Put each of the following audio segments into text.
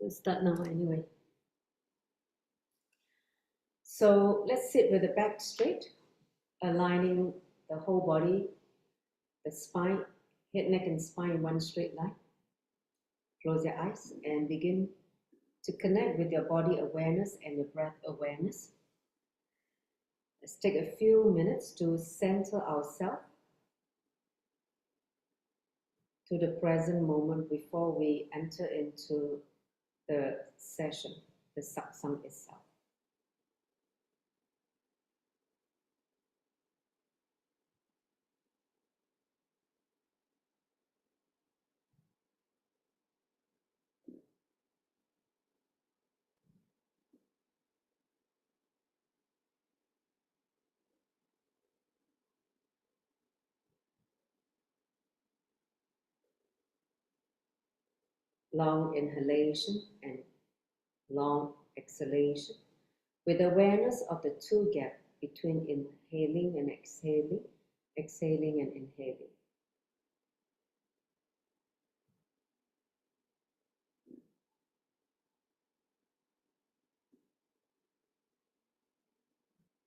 We'll start now anyway. So let's sit with the back straight, aligning the whole body, the spine, head, neck, and spine in one straight line. Close your eyes and begin to connect with your body awareness and your breath awareness. Let's take a few minutes to center ourselves to the present moment before we enter into the session, the satsang itself. Long inhalation and long exhalation with awareness of the two gaps between inhaling and exhaling, exhaling and inhaling.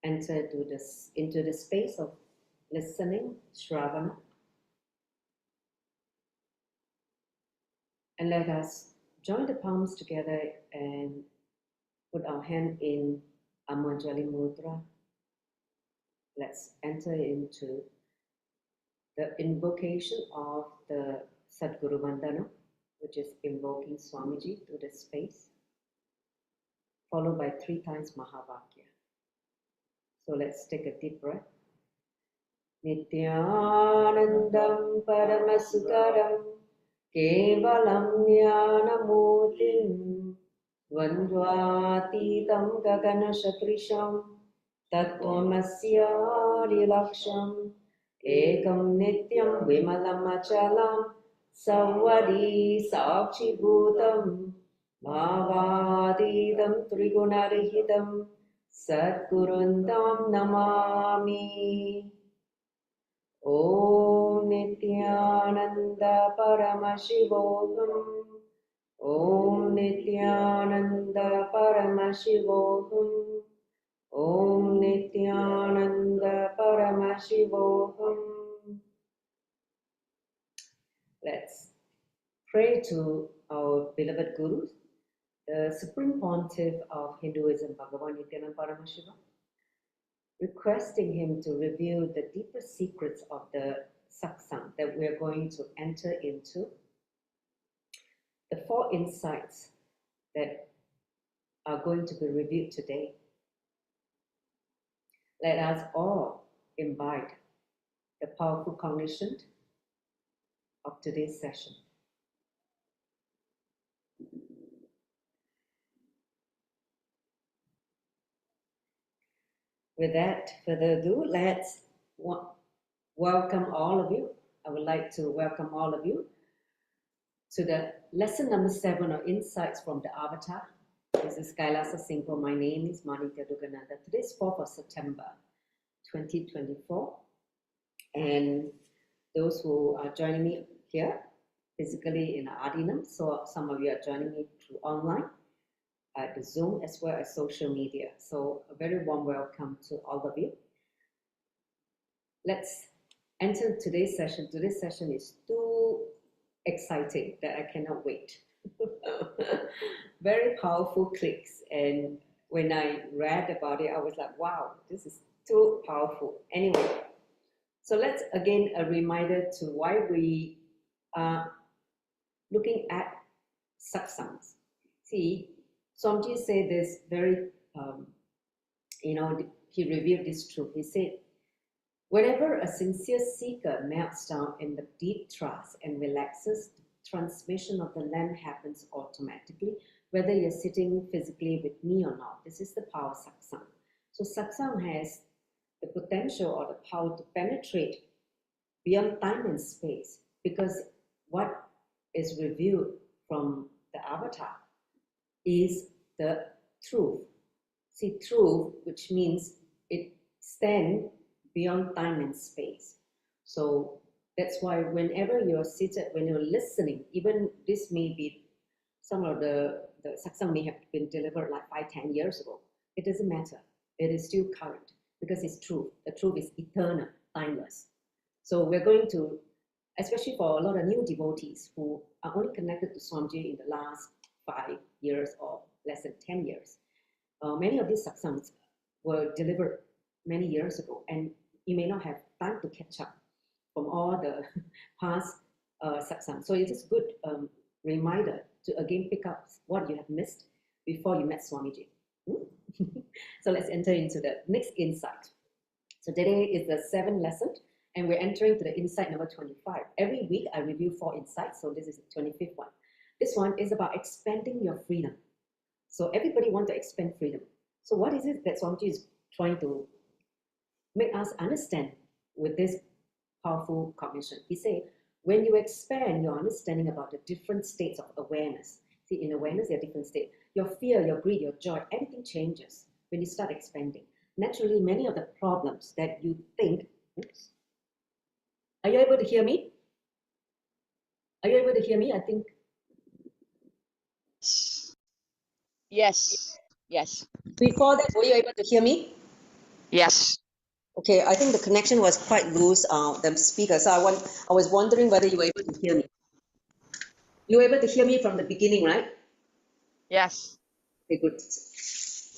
Enter into the space of listening, shravana, and let us join the palms together and put our hand in Amanjali Mudra. Let's enter into the invocation of the Sadguru Vandana, which is invoking Swamiji to the space, followed by 3 times Mahavakya. So let's take a deep breath. Nithyananda Paramashivam Kevalam Jnanamutim Vandvatitam Gagana Shatrisham Tattvamasya Laksham Ekam Nityam Vimalam Achalam Savadi Sakshi Bhutam Bhavadidam Trigunarihitam Satgurundam Namami. Om Nithyananda Paramashivam. Om Nithyananda Paramashivam. Om Nithyananda Paramashivam. Let's pray to our beloved Guru, the Supreme Pontiff of Hinduism, Bhagavan Nithyananda Paramashivam, requesting him to reveal the deeper secrets of the satsang that we are going to enter into, the 4 insights that are going to be revealed today. Let us all imbibe the powerful cognition of today's session. Without further ado, let's welcome all of you. I would like to welcome all of you to the lesson number 7 of Insights from the Avatar. This is Kailasa Singapore. My name is Manitya Dugananda. Today is 4th of September 2024. And those who are joining me here physically in Adinam, so some of you are joining me through online, the Zoom, as well as social media. So a very warm welcome to all of you. Let's enter today's session. Today's session is too exciting that I cannot wait. Very powerful clicks, and when I read about it, I was like, wow, this is too powerful. Anyway, so let's again a reminder to why we are looking at satsangs. See, Swamiji said this very, he revealed this truth. He said, whenever a sincere seeker melts down in the deep trust and relaxes, the transmission of the lamp happens automatically, whether you're sitting physically with me or not. This is the power of satsang. So satsang has the potential or the power to penetrate beyond time and space, because what is revealed from the avatar is the truth. See, truth, which means it stands beyond time and space. So that's why whenever you're seated, when you're listening, even this may be some of the satsang may have been delivered like 5-10 years ago. It doesn't matter. It is still current because it's truth. The truth is eternal, timeless. So we're going to, especially for a lot of new devotees who are only connected to Swamiji in the last 5 years or less than 10 years. Many of these satsangs were delivered many years ago, and you may not have time to catch up from all the past satsangs. So it's just good reminder to again pick up what you have missed before you met Swamiji. So let's enter into the next insight. So today is the 7th lesson, and we're entering to the insight number 25. Every week I review 4 insights, so this is the 25th one. This one is about expanding your freedom. So everybody wants to expand freedom. So what is it that Swamiji is trying to make us understand with this powerful cognition? He said, when you expand your understanding about the different states of awareness, see, in awareness, there are different states. Your fear, your greed, your joy, everything changes when you start expanding. Naturally, many of the problems that you think, oops. Are you able to hear me? Are you able to hear me? I think. Yes. Yes. Before that, were you able to hear me? Yes. Okay, I think the connection was quite loose, the speaker. So I was wondering whether you were able to hear me. You were able to hear me from the beginning, right? Yes. Okay, good.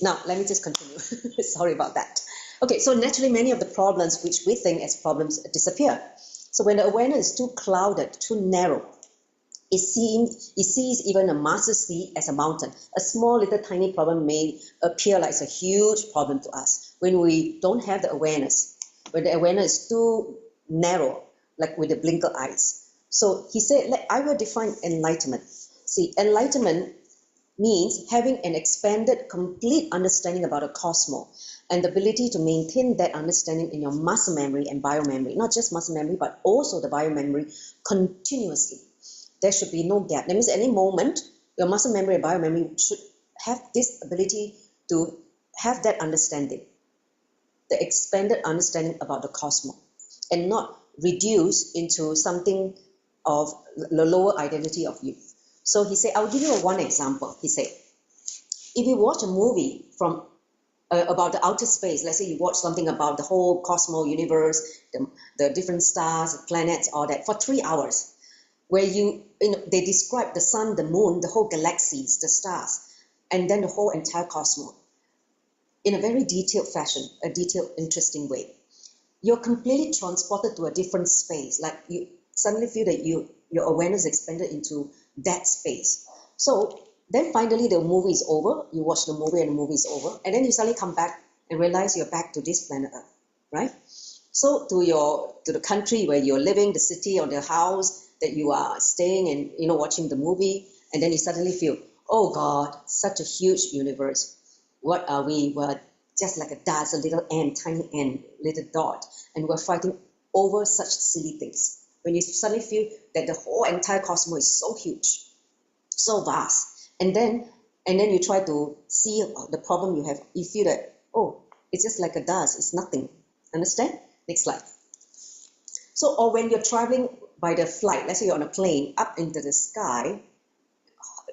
Now, let me just continue. Sorry about that. Okay, so naturally, many of the problems which we think as problems disappear. So when the awareness is too clouded, too narrow, it sees even a master sea as a mountain. A small little tiny problem may appear like a huge problem to us when we don't have the awareness, when the awareness is too narrow, like with the blinker eyes. So he said, I will define enlightenment. See, enlightenment means having an expanded, complete understanding about a cosmos and the ability to maintain that understanding in your muscle memory and biomemory, not just muscle memory, but also the biomemory continuously. There should be no gap. That means any moment, your muscle memory and biomemory should have this ability to have that understanding, the expanded understanding about the cosmos, and not reduce into something of the lower identity of you. So he said, I'll give you one example. He said, if you watch a movie from about the outer space, let's say you watch something about the whole cosmos, universe, the different stars, planets, all that, for 3 hours, where they describe the sun, the moon, the whole galaxies, the stars, and then the whole entire cosmos in a very detailed fashion, a detailed, interesting way. You're completely transported to a different space, like you suddenly feel that your awareness expanded into that space. So then finally the movie is over, you watch the movie and the movie is over, and then you suddenly come back and realize you're back to this planet Earth, right? So to the country where you're living, the city or the house that you are staying and watching the movie, and then you suddenly feel, oh God, such a huge universe. What are we? We're just like a dust, a little ant, tiny ant, little dot, and we're fighting over such silly things. When you suddenly feel that the whole entire cosmos is so huge, so vast, and then you try to see the problem you have, you feel that, oh, it's just like a dust, it's nothing. Understand? Next slide. So, or when you're traveling by the flight, let's say you're on a plane up into the sky,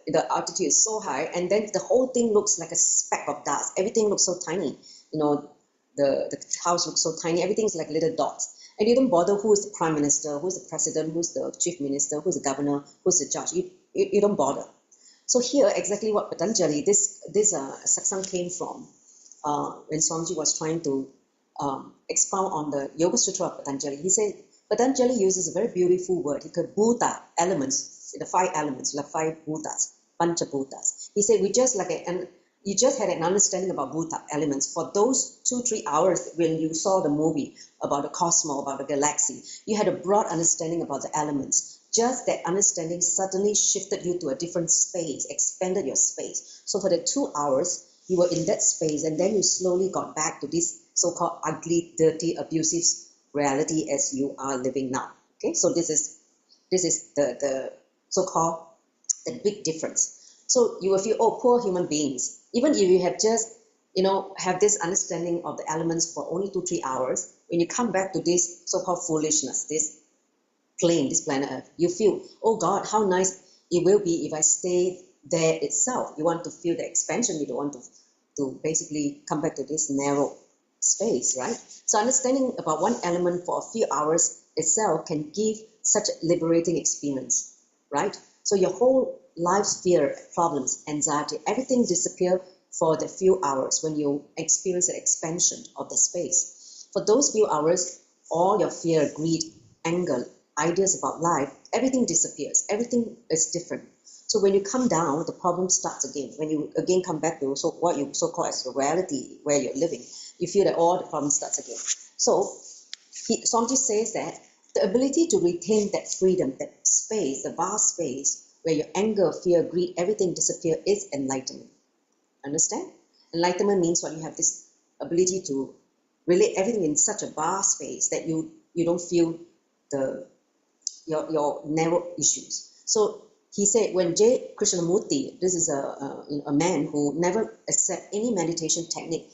the altitude is so high, and then the whole thing looks like a speck of dust. Everything looks so tiny. The house looks so tiny. Everything's like little dots. And you don't bother who is the prime minister, who's the president, who's the chief minister, who's the governor, who's the judge. You don't bother. So here, exactly what Patanjali, this satsang came from when Swamiji was trying to expound on the Yoga Sutra of Patanjali. He said, Patanjali uses a very beautiful word. He called Bhuta, elements, the 5 elements, like 5 Bhutas, Panchabhutas. He said, you just had an understanding about Bhuta elements for those 2-3 hours when you saw the movie about the cosmos, about the galaxy. You had a broad understanding about the elements. Just that understanding suddenly shifted you to a different space, expanded your space. So for the 2 hours, you were in that space, and then you slowly got back to this so-called ugly, dirty, abusive reality as you are living now. Okay, so this is the so-called the big difference. So you will feel, oh, poor human beings. Even if you have just have this understanding of the elements for only 2-3 hours, when you come back to this so-called foolishness, this planet Earth, you feel, oh God, how nice it will be if I stay there itself. You want to feel the expansion. You don't want to basically come back to this narrow space, right? So understanding about one element for a few hours itself can give such a liberating experience, right? So your whole life's fear, problems, anxiety, everything disappear for the few hours when you experience the expansion of the space. For those few hours, all your fear, greed, anger, ideas about life, everything disappears. Everything is different. So when you come down, the problem starts again. When you again come back to what you so-called as the reality where you're living, you feel that all the problem starts again. So Swamiji says that the ability to retain that freedom, that space, the vast space where your anger, fear, greed, everything disappear is enlightenment. Understand? Enlightenment means what? You have this ability to relate everything in such a vast space that you don't feel your narrow issues. So he said when J. Krishnamurti, this is a man who never accept any meditation technique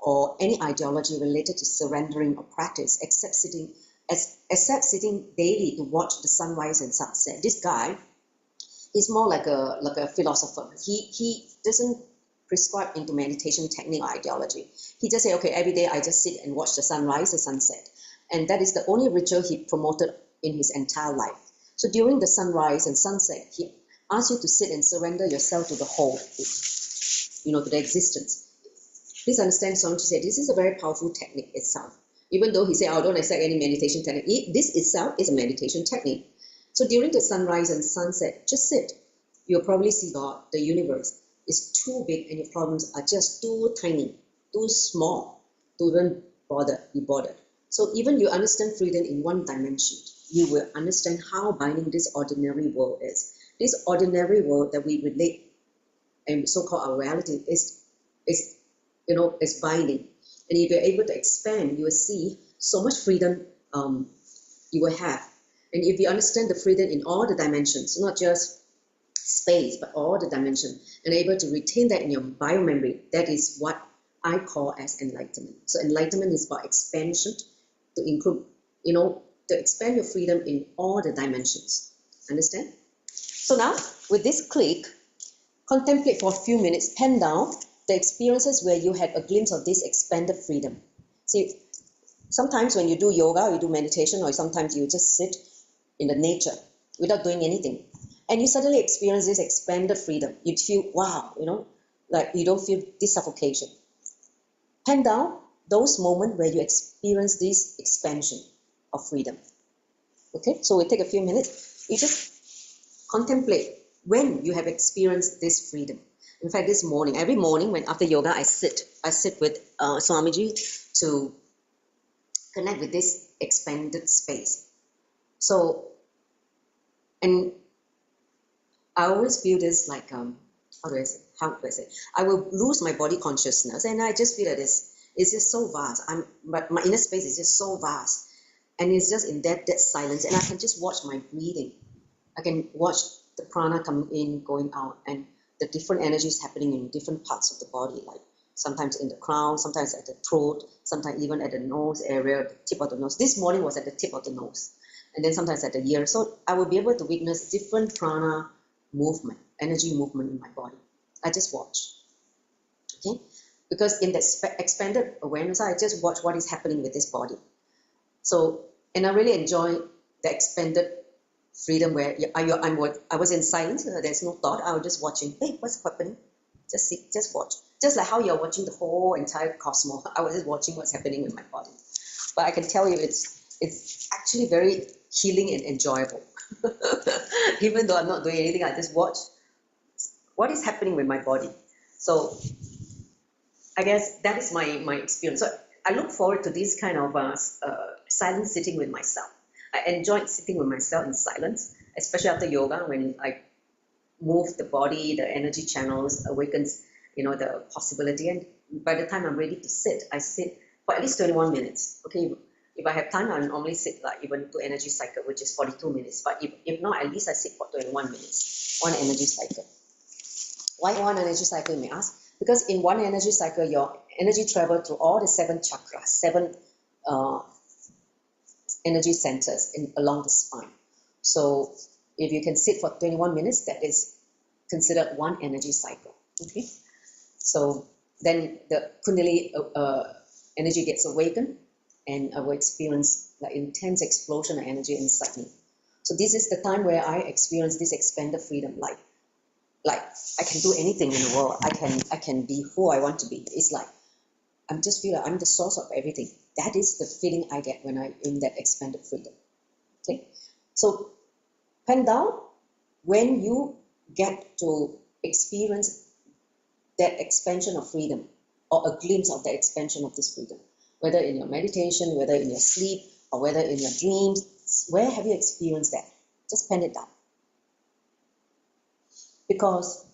or any ideology related to surrendering or practice, except sitting daily to watch the sunrise and sunset. This guy is more like a philosopher. He doesn't prescribe into meditation technique or ideology. He just say, okay, every day I just sit and watch the sunrise, the sunset. And that is the only ritual he promoted in his entire life. So during the sunrise and sunset, he asks you to sit and surrender yourself to the whole, to the existence. Please understand, Swamiji said, this is a very powerful technique itself. Even though he said, don't accept any meditation technique, this itself is a meditation technique. So during the sunrise and sunset, just sit. You'll probably see God, the universe is too big and your problems are just too tiny, too small to even be bothered. So even you understand freedom in one dimension, you will understand how binding this ordinary world is. This ordinary world that we relate and so-called our reality is binding. And if you're able to expand, you will see so much freedom you will have. And if you understand the freedom in all the dimensions, not just space, but all the dimensions, and able to retain that in your biomemory, that is what I call as enlightenment. So enlightenment is about expansion to include, to expand your freedom in all the dimensions. Understand? So now, with this click, contemplate for a few minutes, pen down the experiences where you had a glimpse of this expanded freedom. See, sometimes when you do yoga, you do meditation, or sometimes you just sit in the nature without doing anything, and you suddenly experience this expanded freedom. You feel, wow, like you don't feel this suffocation. Pen down those moments where you experience this expansion of freedom. Okay, so we take a few minutes. You just contemplate when you have experienced this freedom. In fact, this morning, every morning when after yoga, I sit with Swamiji to connect with this expanded space. So, and I always feel this like, how do I say? I will lose my body consciousness, and I just feel that it's just so vast. But my inner space is just so vast, and it's just in that silence, and I can just watch my breathing. I can watch the prana coming in, going out, and the different energies happening in different parts of the body, like sometimes in the crown, sometimes at the throat, sometimes even at the nose area, the tip of the nose. This morning was at the tip of the nose, and then sometimes at the ear. So I will be able to witness different prana movement, energy movement in my body. I just watch, okay? Because in that expanded awareness, I just watch what is happening with this body. So, and I really enjoy the expanded freedom where I was in silence, there's no thought, I was just watching, hey, what's happening? Just see, just watch. Just like how you're watching the whole entire cosmos, I was just watching what's happening with my body. But I can tell you it's actually very healing and enjoyable. Even though I'm not doing anything, I just watch what is happening with my body. So I guess that is my experience. So I look forward to this kind of silent sitting with myself. I enjoyed sitting with myself in silence, especially after yoga when I move the body, the energy channels, awakens, the possibility. And by the time I'm ready to sit, I sit for at least 21 minutes. Okay, if I have time, I normally sit like even 2 energy cycle, which is 42 minutes. But if not, at least I sit for 21 minutes, 1 energy cycle. Why 1 energy cycle, you may ask? Because in 1 energy cycle, your energy travels through all the 7 chakras, 7 energy centers along the spine. So if you can sit for 21 minutes, that is considered one energy cycle. Okay, so then the Kundalini energy gets awakened, and I will experience the intense explosion of energy inside me. So this is the time where I experience this expanded freedom, like I can do anything in the world. I can be who I want to be. It's like I'm just feel like I'm the source of everything. That is the feeling I get when I'm in that expanded freedom. Okay, so pen down when you get to experience that expansion of freedom, or a glimpse of the expansion of this freedom, whether in your meditation, whether in your sleep, or whether in your dreams. Where have you experienced that? Just pen it down. Because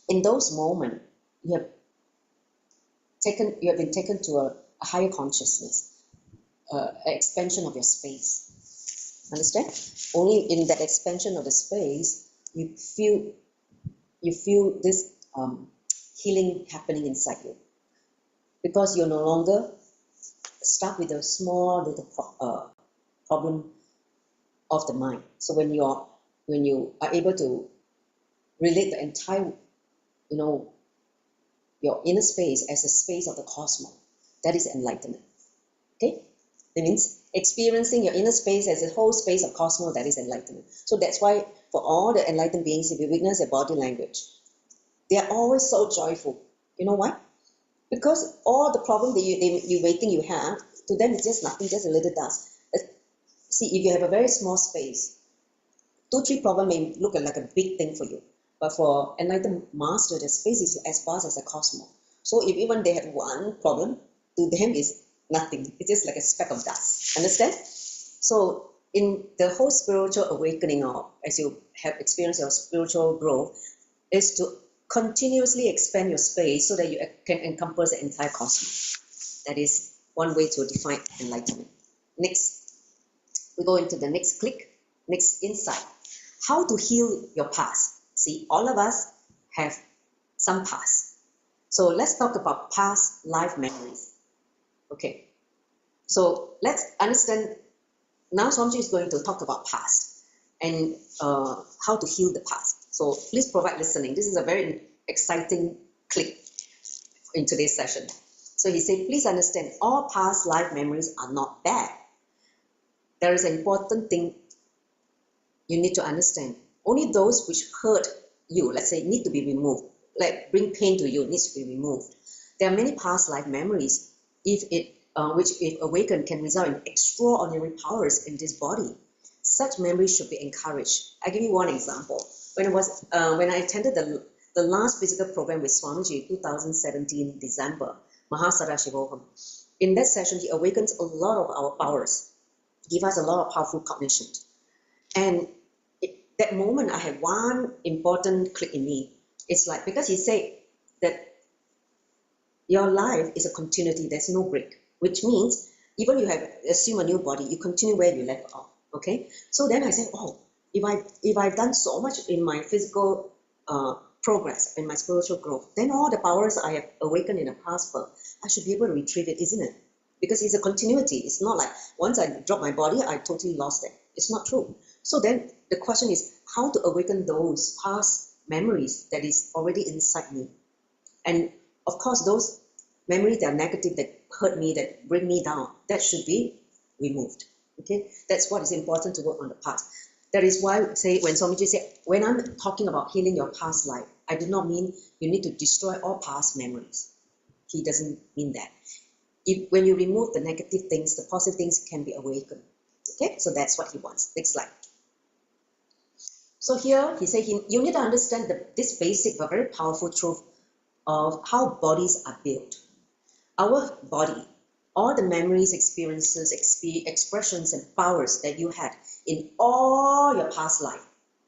in those moments, you have been taken to a higher consciousness, an expansion of your space. Understand? Only in that expansion of the space, you feel this healing happening inside you, because you're no longer stuck with a small little problem of the mind. So when you are able to relate the entire, your inner space as a space of the cosmos, that is enlightenment. Okay, that means experiencing your inner space as a whole space of cosmos, that is enlightenment. So that's why for all the enlightened beings, if you witness their body language, they are always so joyful. You know why? Because all the problem that you waiting you have, to them it's just nothing, just a little dust. See, if you have a very small space, 2-3 problems may look like a big thing for you. But for enlightened master, the space is as vast as the cosmos. So if even they have one problem, to them is nothing. It's just like a speck of dust. Understand? So in the whole spiritual awakening, or as you have experienced your spiritual growth, is to continuously expand your space so that you can encompass the entire cosmos. That is one way to define enlightenment. Next, we go into the next insight. How to heal your past. See, all of us have some past. So let's talk about past life memories. Okay, so let's understand. Now Swamiji is going to talk about past and how to heal the past. So please provide listening. This is a very exciting clip in today's session. So he said, please understand, all past life memories are not bad. There is an important thing you need to understand. Only those which hurt you, let's say, need to be removed, like bring pain to you, needs to be removed. There are many past life memories, which if awakened can result in extraordinary powers in this body. Such memories should be encouraged. I'll give you one example. When I attended the last physical program with Swamiji, 2017 December, Mahasarashivoham. In that session, he awakens a lot of our powers, give us a lot of powerful cognition. And that moment, I had one important click in me. It's like, because he said that your life is a continuity, there's no break, which means even you have assumed a new body, you continue where you left off. Okay, so then I said, oh, if I've done so much in my physical progress, in my spiritual growth, then all the powers I have awakened in the past birth, I should be able to retrieve it, isn't it? Because it's a continuity. It's not like once I drop my body, I totally lost it. It's not true. So then the question is how to awaken those past memories that is already inside me. And of course, those memories that are negative, that hurt me, that bring me down, that should be removed. Okay, that's what is important to work on the past. That is why, say, when Swamiji said, when I'm talking about healing your past life, I do not mean you need to destroy all past memories. He doesn't mean that. When you remove the negative things, the positive things can be awakened. Okay, so that's what he wants. Next slide. So here he said, you need to understand this basic but very powerful truth of how bodies are built. Our body, all the memories, experiences, expressions, and powers that you had in all your past life,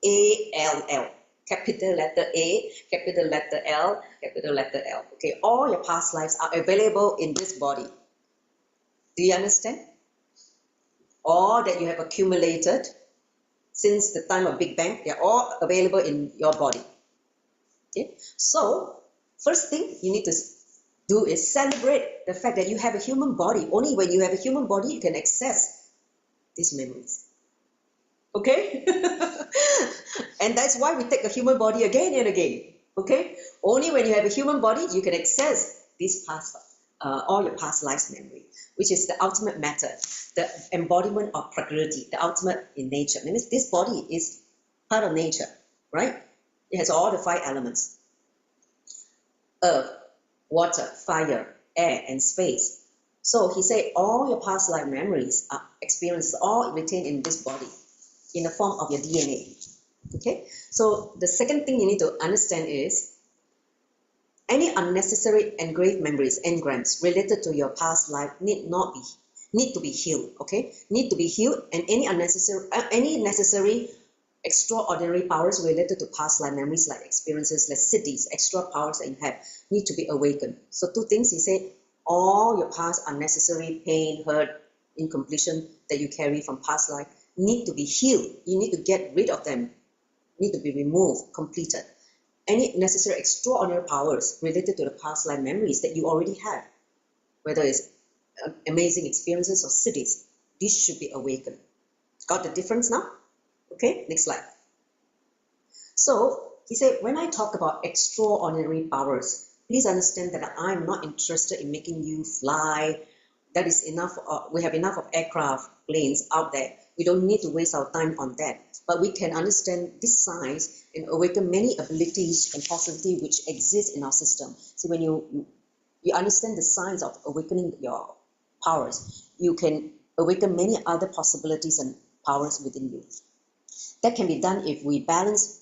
A-L-L, capital letter A, capital letter L, capital letter L. Okay, all your past lives are available in this body. Do you understand? All that you have accumulated since the time of Big Bang, they are all available in your body. Okay, so first thing you need to do is celebrate the fact that you have a human body. Only when you have a human body, you can access these memories. Okay? And that's why we take a human body again and again. Okay? Only when you have a human body, you can access this past, all your past lives memory, which is the ultimate matter, the embodiment of Prakriti, the ultimate in nature. That means this body is part of nature, right? It has all the 5 elements: earth, water, fire, air, and space. So he said all your past life memories, experiences, all retained in this body in the form of your DNA. Okay? So the second thing you need to understand is any unnecessary engraved memories, engrams related to your past life need to be healed. Okay? Need to be healed, and any necessary extraordinary powers related to past life memories, like experiences, like cities, extra powers that you have, need to be awakened. So 2 things he said: all your past unnecessary pain, hurt, incompletion that you carry from past life need to be healed. You need to get rid of them, need to be removed, completed. Any necessary extraordinary powers related to the past life memories that you already have, whether it's amazing experiences or cities, these should be awakened. Got the difference now? Okay, next slide. So he said, when I talk about extraordinary powers, please understand that I'm not interested in making you fly. That is enough. We have enough of aircraft, planes out there. We don't need to waste our time on that. But we can understand this science and awaken many abilities and possibilities which exist in our system. So when you understand the science of awakening your powers, you can awaken many other possibilities and powers within you. That can be done if we balance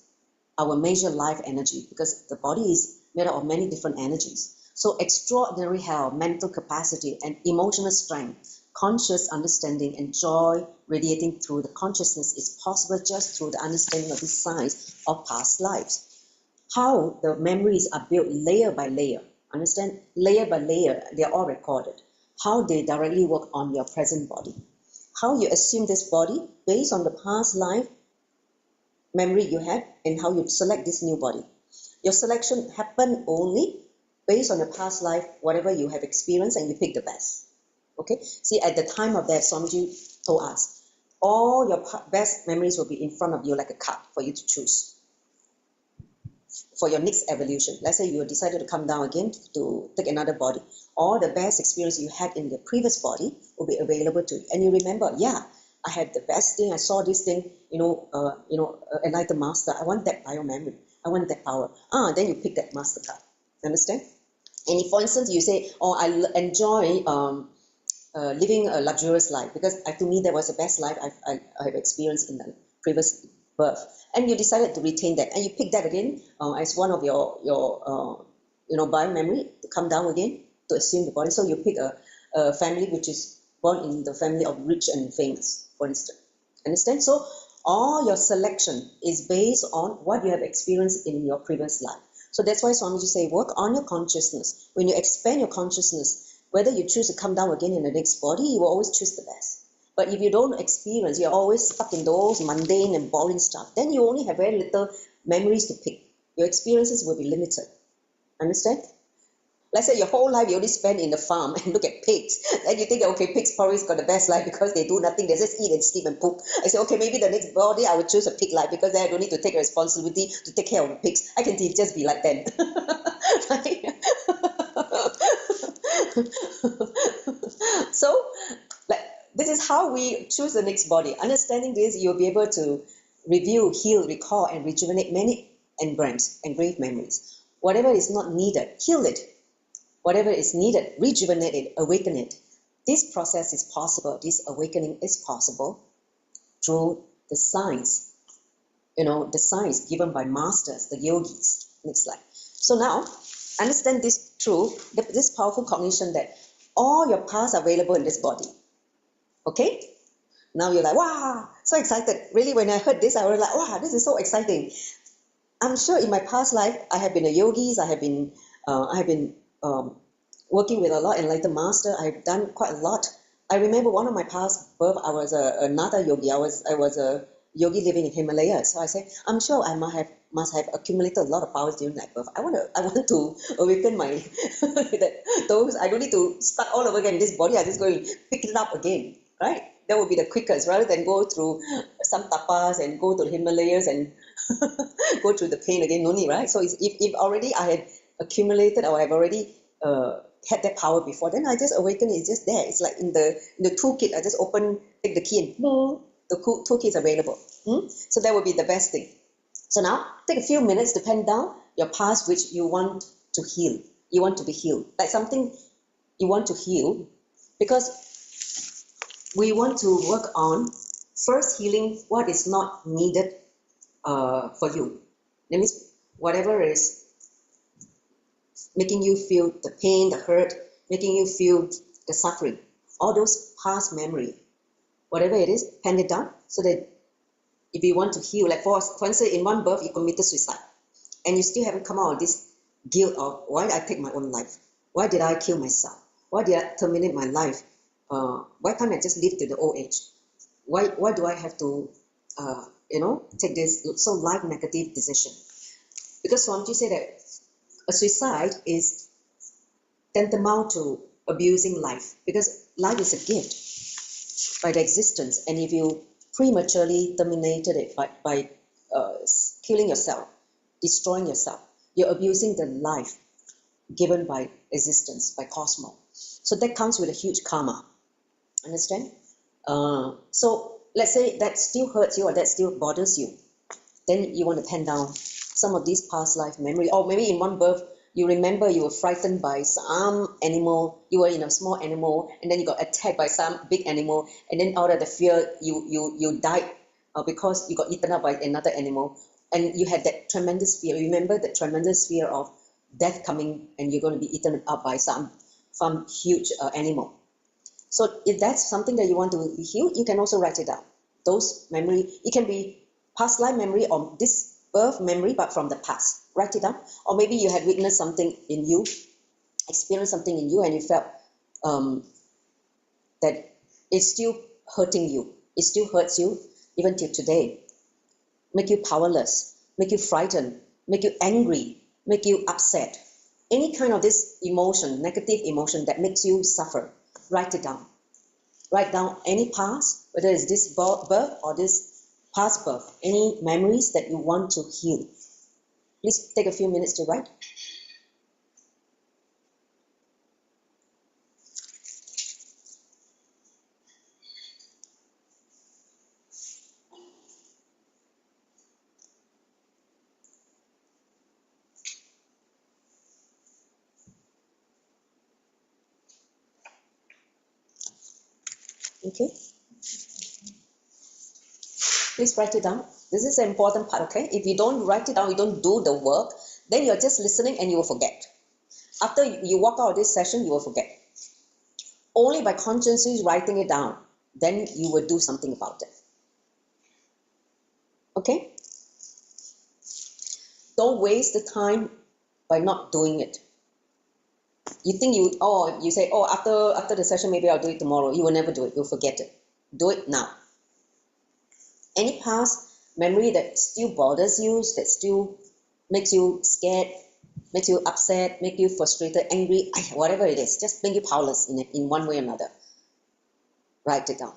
our major life energy, because the body is made up of many different energies. So extraordinary health, mental capacity, and emotional strength, conscious understanding, and joy radiating through the consciousness is possible just through the understanding of the science of past lives. How the memories are built layer by layer. Understand? Layer by layer, they are all recorded. How they directly work on your present body. How you assume this body based on the past life memory you had, and how you select this new body. Your selection happened only based on your past life, whatever you have experienced, and you pick the best. Okay? See, at the time of that, Swamiji told us, all your best memories will be in front of you like a cup for you to choose for your next evolution. Let's say you decided to come down again to take another body. All the best experience you had in the previous body will be available to you. And you remember, yeah, I had the best thing, I saw this thing, enlightened master. I want that bio-memory. I want that power. Then you pick that master card. Understand? And if, for instance, you say, I enjoy living a luxurious life, because to me that was the best life I have experienced in the previous birth. And you decided to retain that, and you pick that again as one of your bio-memory to come down again to assume the body. So you pick a family which is born in the family of rich and famous, for instance. Understand? So all your selection is based on what you have experienced in your previous life. So that's why Swamiji say, work on your consciousness. When you expand your consciousness, whether you choose to come down again in the next body, you will always choose the best. But if you don't experience, you're always stuck in those mundane and boring stuff, then you only have very little memories to pick. Your experiences will be limited. Understand? Let's say your whole life you only spend in the farm and look at pigs. Then you think, okay, pigs probably got the best life because they do nothing. They just eat and sleep and poop. I say, okay, maybe the next body I would choose a pig life, because then I don't need to take responsibility to take care of the pigs. I can just be like them. So, this is how we choose the next body. Understanding this, you'll be able to review, heal, recall, and rejuvenate many engraved memories. Whatever is not needed, heal it. Whatever is needed, rejuvenate it, awaken it. This process is possible. This awakening is possible through the science, the science given by masters, the yogis. Next slide. So now, understand this truth, this powerful cognition that all your past are available in this body. Okay? Now you're like, wow, so excited. Really, when I heard this, I was like, wow, this is so exciting. I'm sure in my past life, I have been a yogis. I have been working with a lot of enlightened master. I've done quite a lot. I remember one of my past birth, I was another yogi. I was a yogi living in Himalaya. So I say, I'm sure I must have accumulated a lot of powers during that birth. I want to awaken my those. I don't need to start all over again in this body. I just go and pick it up again, right? That would be the quickest, rather than go through some tapas and go to the Himalayas and go through the pain again. No need, right? So if already I had accumulated, or I've already had that power before, then I just awaken. It's just there. It's like in the toolkit. I just take the key, and boom, the toolkit is available. So that would be the best thing. So now take a few minutes to pen down your past which you want to heal. You want to be healed, like something you want to heal, because we want to work on first healing what is not needed for you. That means whatever is making you feel the pain, the hurt, making you feel the suffering, all those past memory, whatever it is, pen it down, so that if you want to heal, like for instance, in one birth you committed suicide, and you still haven't come out of this guilt of why did I take my own life? Why did I kill myself? Why did I terminate my life? Why can't I just live to the old age? Why do I have to, take this so life negative decision? Because Swamiji said that a suicide is tantamount to abusing life, because life is a gift by the existence, and if you prematurely terminated it by killing yourself, destroying yourself, you're abusing the life given by existence, by cosmos. So that comes with a huge karma. Understand? So let's say that still hurts you, or that still bothers you. Then you want to pen down some of these past life memory, or maybe in one birth you remember you were frightened by some animal, you were in a small animal, and then you got attacked by some big animal, and then out of the fear you died because you got eaten up by another animal, and you had that tremendous fear. Remember the tremendous fear of death coming, and you're going to be eaten up by some huge animal. So if that's something that you want to heal, you can also write it down. Those memory, it can be past life memory or this birth memory, but from the past. Write it down. Or maybe you had witnessed something in you, experienced something in you, and you felt that it's still hurting you. It still hurts you even till today. Make you powerless, make you frightened, make you angry, make you upset. Any kind of this emotion, negative emotion that makes you suffer, write it down. Write down any past, whether it's this birth or this past birth, any memories that you want to heal. Please take a few minutes to write. Okay. Please write it down. This is an important part, okay? If you don't write it down, you don't do the work, then you're just listening and you will forget. After you walk out of this session, you will forget. Only by consciously writing it down, then you will do something about it. Okay? Don't waste the time by not doing it. You think you say, after the session, maybe I'll do it tomorrow. You will never do it. You'll forget it. Do it now. Any past memory that still bothers you, that still makes you scared, makes you upset, makes you frustrated, angry, whatever it is, just make you powerless in one way or another. Write it down.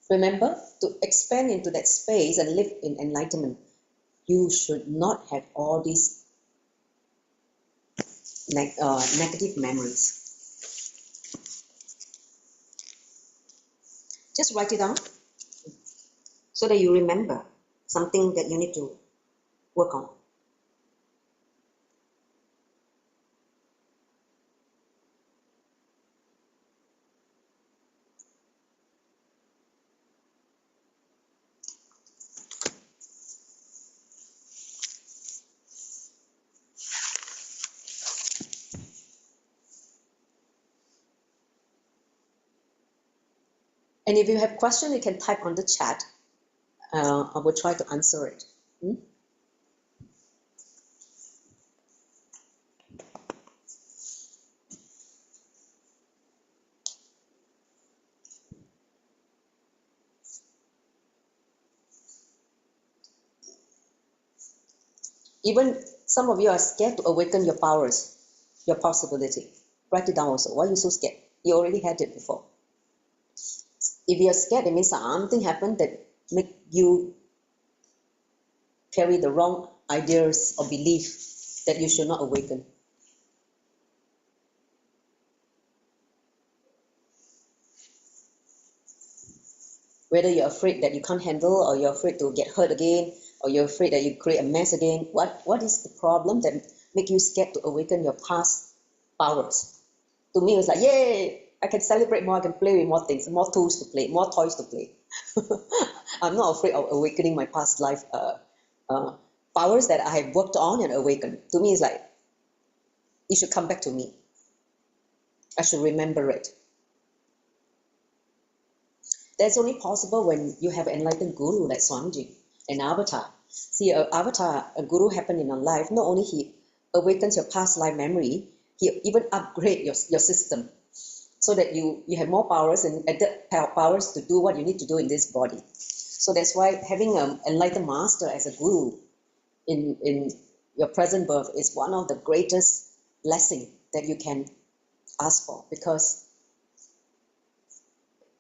Remember, to expand into that space and live in enlightenment, you should not have all these negative memories. Just write it down so that you remember something that you need to work on. And if you have questions, you can type on the chat. I will try to answer it. Even some of you are scared to awaken your powers, your possibility. Write it down also. Why are you so scared? You already had it before. If you're scared, it means something happened that make you carry the wrong ideas or belief that you should not awaken. Whether you're afraid that you can't handle, or you're afraid to get hurt again, or you're afraid that you create a mess again, what is the problem that make you scared to awaken your past powers? To me, it was like, yay, I can celebrate more, I can play with more things, more tools to play, more toys to play. I'm not afraid of awakening my past life powers that I have worked on and awakened. To me, it's like, it should come back to me. I should remember it. That's only possible when you have an enlightened guru like Swamiji, an avatar. See, an avatar, a guru happened in our life, not only he awakens your past life memory, he even upgrade your system so that you have more powers and added powers to do what you need to do in this body. So that's why having an enlightened master as a guru in your present birth is one of the greatest blessings that you can ask for, because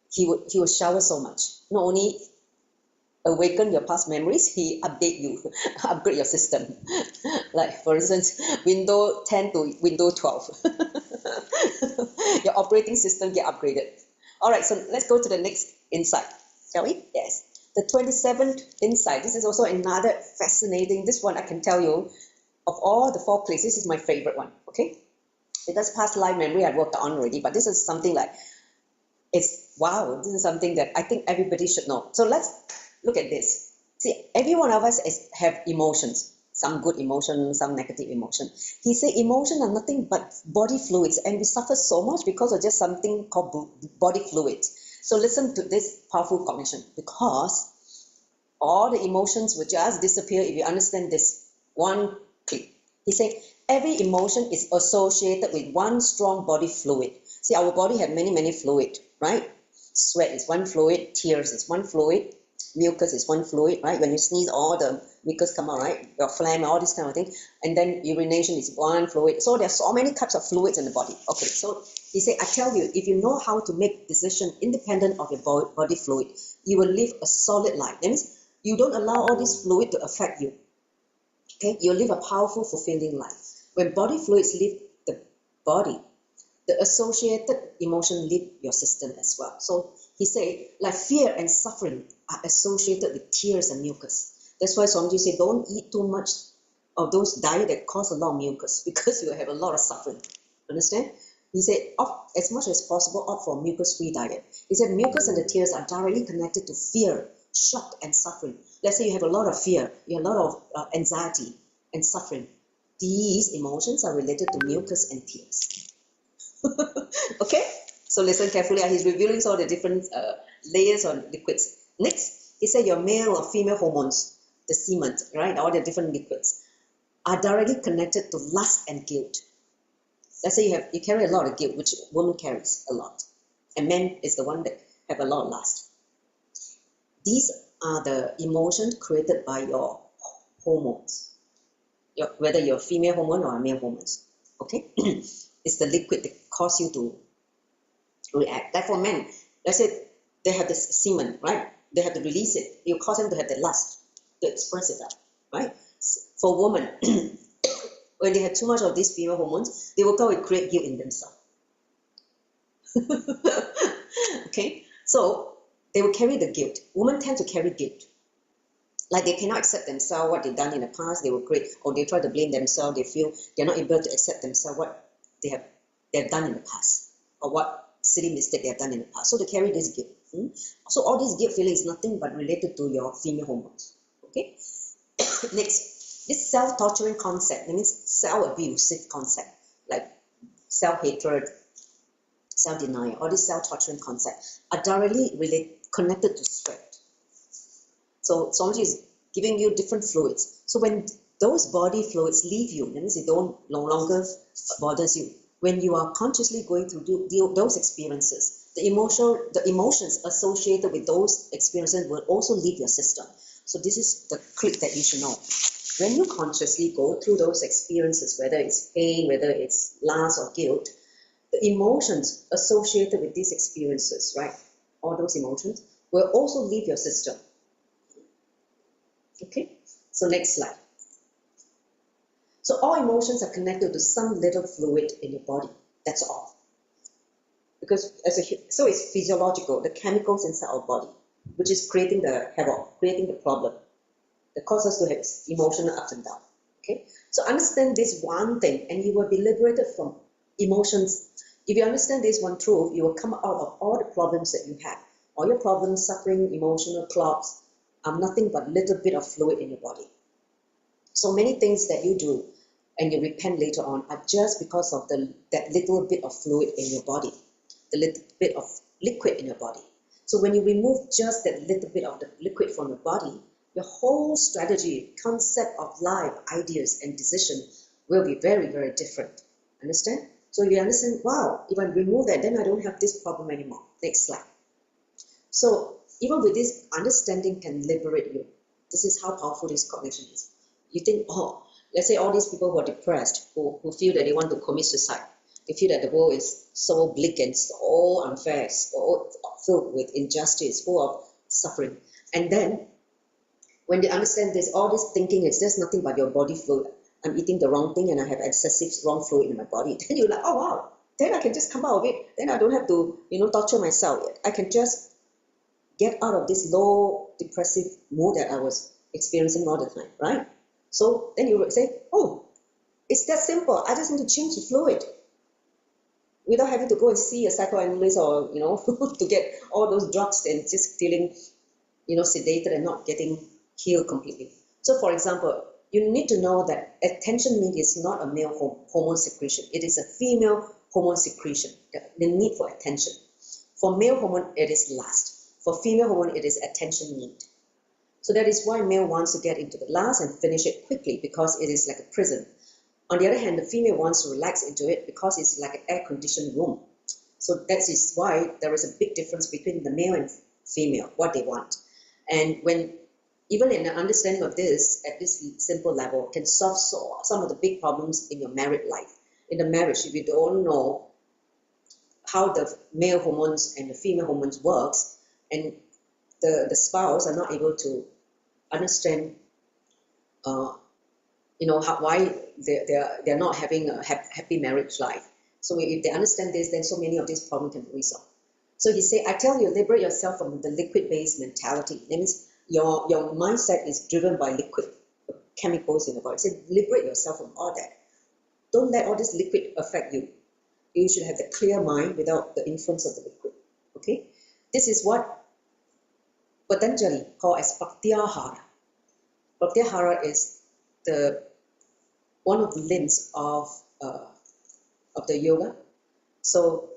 he will shower so much. Not only awaken your past memories, he update you, upgrade your system. Like, for instance, Windows 10 to Windows 12. Your operating system get upgraded. All right, so let's go to the next insight, shall we? Yes. The 27th insight. This is also another fascinating, this one I can tell you, of all the 4 places, this is my favorite one, okay? Because past life memory I worked on already, but this is something like, it's wow, this is something that I think everybody should know. So let's look at this. See, every one of us have emotions, some good emotion, some negative emotion. He said emotion are nothing but body fluids, and we suffer so much because of just something called body fluids. So listen to this powerful cognition, because all the emotions will just disappear if you understand this one click. He said every emotion is associated with one strong body fluid. See, our body have many fluid, right? Sweat is one fluid, tears is one fluid, mucus is one fluid, right? When you sneeze, all the mucus come out, right? Your phlegm, all this kind of thing. And then urination is one fluid. So there are so many types of fluids in the body. Okay, so he said, I tell you, if you know how to make decision independent of your body fluid, you will live a solid life. That means you don't allow all this fluid to affect you. Okay, you live a powerful, fulfilling life. When body fluids leave the body, the associated emotion leave your system as well. So he said, like fear and suffering are associated with tears and mucus. That's why Swamiji said, don't eat too much of those diet that cause a lot of mucus, because you have a lot of suffering. Understand? He said, opt, as much as possible, opt for mucus-free diet. He said, mucus and the tears are directly connected to fear, shock, and suffering. Let's say you have a lot of fear, you have a lot of anxiety and suffering. These emotions are related to mucus and tears. Okay, so listen carefully. He's revealing all the different layers on liquids. Next, he said your male or female hormones, the semen, right, all the different liquids, are directly connected to lust and guilt. Let's say you carry a lot of guilt, which woman carries a lot, and men is the one that have a lot of lust. These are the emotions created by your hormones, whether you're a female hormone or a male hormones. Okay, it's the liquid that cause you to react. Like for men, let's say they have this semen, right? They have to release it. You cause them to have the lust to express it out, right? For women, when they have too much of these female hormones, they will go and create guilt in themselves. Okay, so they will carry the guilt. Women tend to carry guilt. Like they cannot accept themselves, what they've done in the past, they will create, or they try to blame themselves, they feel they're not able to accept themselves, what they've done in the past, or what silly mistake they have done in the past. So they carry this guilt. So all these guilt feelings is nothing but related to your female hormones. Okay. Next, this self-torturing concept, that means self-abusive concept, like self-hatred, self-denial, all these self-torturing concepts are directly connected to stress. So Swamiji is giving you different fluids. So when those body fluids leave you, that means they no longer bothers you. When you are consciously going through those experiences, the emotions associated with those experiences will also leave your system. So this is the click that you should know. When you consciously go through those experiences, whether it's pain, whether it's lust or guilt, the emotions associated with these experiences, right? All those emotions will also leave your system. Okay, so next slide. So all emotions are connected to some little fluid in your body. That's all. Because so it's physiological, the chemicals inside our body, which is creating the havoc, creating the problem, that causes us to have emotional ups and downs. Okay, so understand this one thing, and you will be liberated from emotions. If you understand this one truth, you will come out of all the problems that you have. All your problems, suffering, emotional clogs, are nothing but little bit of fluid in your body. So many things that you do and you repent later on are just because of that little bit of fluid in your body, the little bit of liquid in your body. So when you remove just that little bit of the liquid from your body, your whole strategy, concept of life, ideas, and decision will be very, very different. Understand? So you understand, wow, if I remove that, then I don't have this problem anymore. Next slide. So even with this, understanding can liberate you. This is how powerful this cognition is. You think, oh, let's say all these people who are depressed, who feel that they want to commit suicide. They feel that the world is so bleak and so unfair, so filled with injustice, full of suffering. And then when they understand this, all this thinking is just nothing but your body fluid. I'm eating the wrong thing and I have excessive wrong fluid in my body. Then you're like, oh wow, then I can just come out of it. Then I don't have to, torture myself. I can just get out of this low depressive mood that I was experiencing all the time, right? So then you would say, oh, it's that simple. I just need to change the fluid without having to go and see a psychoanalyst or, to get all those drugs and just feeling, sedated and not getting healed completely. So for example, you need to know that attention need is not a male hormone secretion. It is a female hormone secretion, the need for attention. For male hormone, it is lust. For female hormone, it is attention need. So that is why male wants to get into the lust and finish it quickly, because it is like a prison. On the other hand, the female wants to relax into it because it's like an air-conditioned room. So that is why there is a big difference between the male and female, what they want. And when even in the understanding of this, at this simple level, can solve some of the big problems in your married life. In the marriage, if you don't know how the male hormones and the female hormones works, and the spouse are not able to understand, why they're not having a happy marriage life. So if they understand this, then so many of these problems can be resolved. So he said, I tell you, liberate yourself from the liquid-based mentality. That means your mindset is driven by liquid chemicals in the body. He said, liberate yourself from all that. Don't let all this liquid affect you. You should have the clear mind without the influence of the liquid. Okay? This is what Patanjali called as pratyahara. Pratyahara is one of the limbs of the yoga. So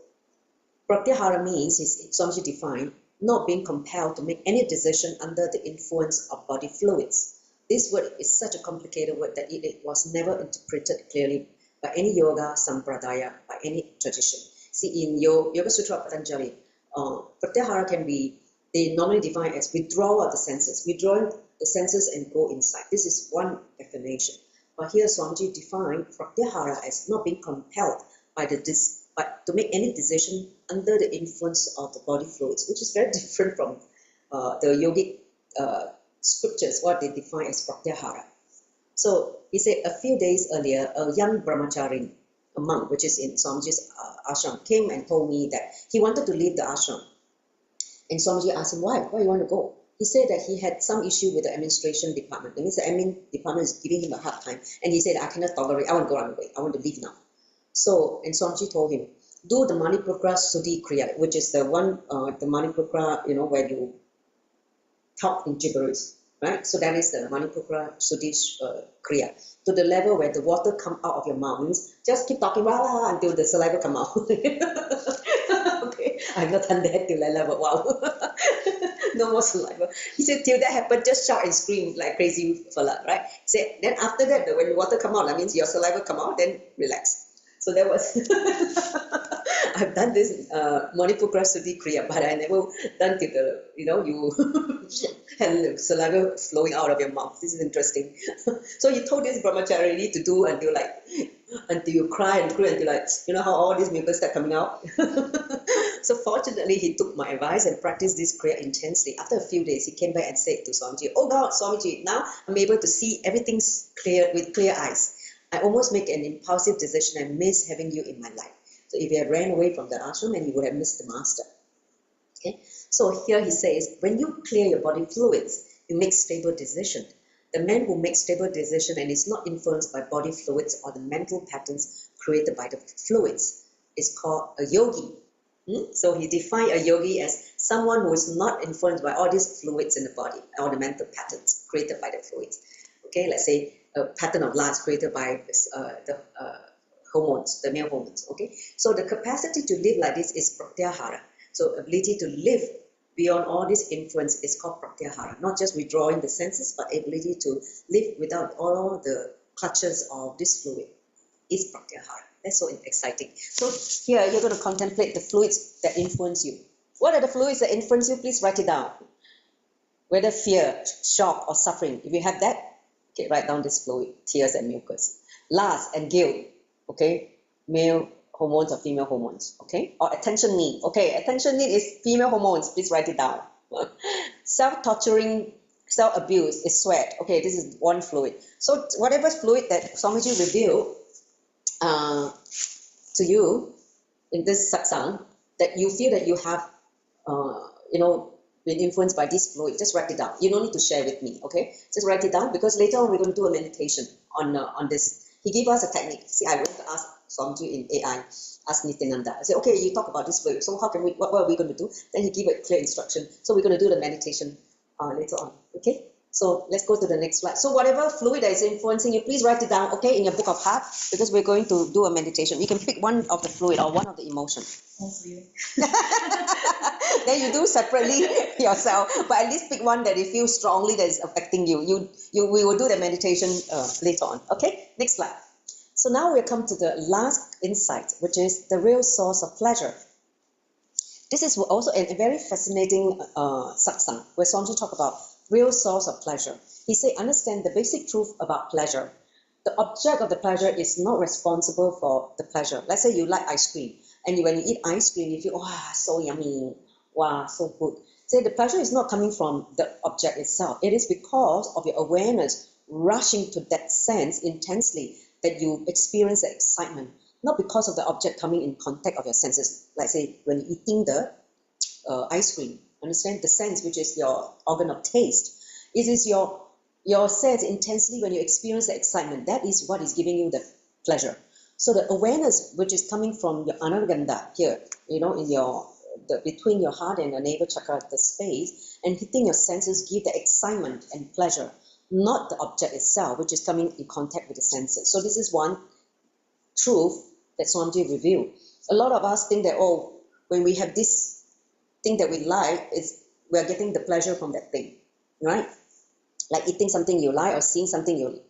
pratyahara means, Swamiji defined, not being compelled to make any decision under the influence of body fluids. This word is such a complicated word that it was never interpreted clearly by any yoga sampradaya, by any tradition. See, in Yoga Sutra of Patanjali, pratyahara can be, they normally define as withdrawal of the senses, withdrawing the senses and go inside. This is one definition. But here Swamiji defined pratyahara as not being compelled to make any decision under the influence of the body fluids, which is very different from the yogic scriptures, what they define as pratyahara. So he said a few days earlier, a young brahmachari, a monk, which is in Swamiji's ashram, came and told me that he wanted to leave the ashram. And Swamiji asked him, why you want to go? He said that he had some issue with the administration department. That means the admin department is giving him a hard time. And he said, I cannot tolerate, I want to go away, I want to leave now. So, and Swamiji told him, do the Manipura Sudhi Kriya, which is the one, the Manipura, where you talk in gibberish, right? So that is the Manipura Sudhi Kriya. To the level where the water come out of your mouth, means just keep talking until the saliva come out. Okay, I've not done that till that level, wow. No more saliva. He said, till that happens, just shout and scream like crazy fella, right? He said, then after that, when the water come out, that means your saliva come out, then relax. So that was, I've done this Manipura Sudhi Kriya, but I never done till the, you had saliva flowing out of your mouth. This is interesting. So he told this brahmachari to do until like until you cry and cry until like, you know how all these mucus start coming out? So fortunately, he took my advice and practiced this prayer intensely. After a few days, he came back and said to Swamiji, "Oh God, Swamiji, now I'm able to see everything clear with clear eyes. I almost make an impulsive decision and miss having you in my life." So if he had ran away from the ashram, and he would have missed the master. Okay. So here he says, when you clear your body fluids, you make stable decision. The man who makes stable decision and is not influenced by body fluids or the mental patterns created by the fluids is called a yogi. So he defined a yogi as someone who is not influenced by all these fluids in the body or the mental patterns created by the fluids. Okay, let's say a pattern of lust created by the hormones, the male hormones. Okay, so the capacity to live like this is pratyahara. So ability to live beyond all this influence is called pratyahara. Not just withdrawing the senses, but ability to live without all the clutches of this fluid is pratyahara. That's so exciting. So here you're going to contemplate the fluids that influence you. What are the fluids that influence you? Please write it down. Whether fear, shock, or suffering. If you have that, okay, write down this fluid, tears and mucus. Lust and guilt, okay, male hormones or female hormones, okay? Or attention need, okay, attention need is female hormones, please write it down. Self-torturing, self-abuse is sweat, okay, this is one fluid. So whatever fluid that Swamiji revealed to you in this satsang, that you feel that you have, been influenced by this fluid, just write it down. You don't need to share with me, okay? Just write it down, because later on we're going to do a meditation on this. He gave us a technique. See, I went to ask Swamiji in AI, ask Nithyananda. I said, okay, you talk about this fluid, so how can we, what are we going to do? Then he gave a clear instruction. So we're going to do the meditation later on, okay? So let's go to the next slide. So whatever fluid that is influencing you, please write it down, okay, in your book of heart, because we're going to do a meditation. You can pick one of the fluid or one of the emotion. Then you do separately yourself, but at least pick one that you feel strongly that is affecting you. We will do the meditation later on. Okay, next slide. So now we come to the last insight, which is the real source of pleasure. This is also a very fascinating satsang, where Swamiji talk about real source of pleasure. He say, understand the basic truth about pleasure. The object of the pleasure is not responsible for the pleasure. Let's say you like ice cream, and when you eat ice cream, you feel, wow, so yummy, wow, so good. So the pleasure is not coming from the object itself. It is because of your awareness rushing to that sense intensely that you experience the excitement, not because of the object coming in contact of your senses. Like say, when you're eating the ice cream, understand the sense, which is your organ of taste. It is your sense intensely when you experience the excitement. That is what is giving you the pleasure. So the awareness, which is coming from your anarganda here, in between your heart and your navel chakra, the space, and hitting your senses give the excitement and pleasure, not the object itself, which is coming in contact with the senses. So this is one truth that Swamiji revealed. A lot of us think that, when we have this thing that we like, we are getting the pleasure from that thing, right? Like eating something you like or seeing something you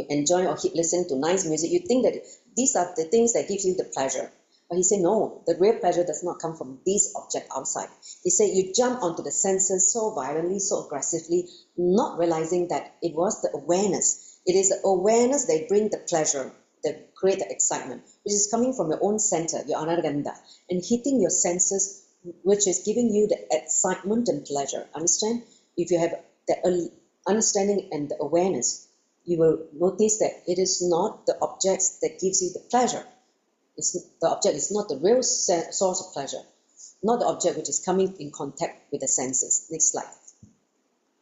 enjoy or listen to nice music. You think that these are the things that gives you the pleasure. But he said, no, the real pleasure does not come from this object outside. He said, you jump onto the senses so violently, so aggressively, not realizing that it was the awareness. It is the awareness that brings the pleasure, that create the excitement, which is coming from your own center, your anarganda, and hitting your senses, which is giving you the excitement and pleasure. Understand? If you have the understanding and the awareness, you will notice that it is not the objects that gives you the pleasure. The object is not the real source of pleasure, not the object which is coming in contact with the senses. Next slide.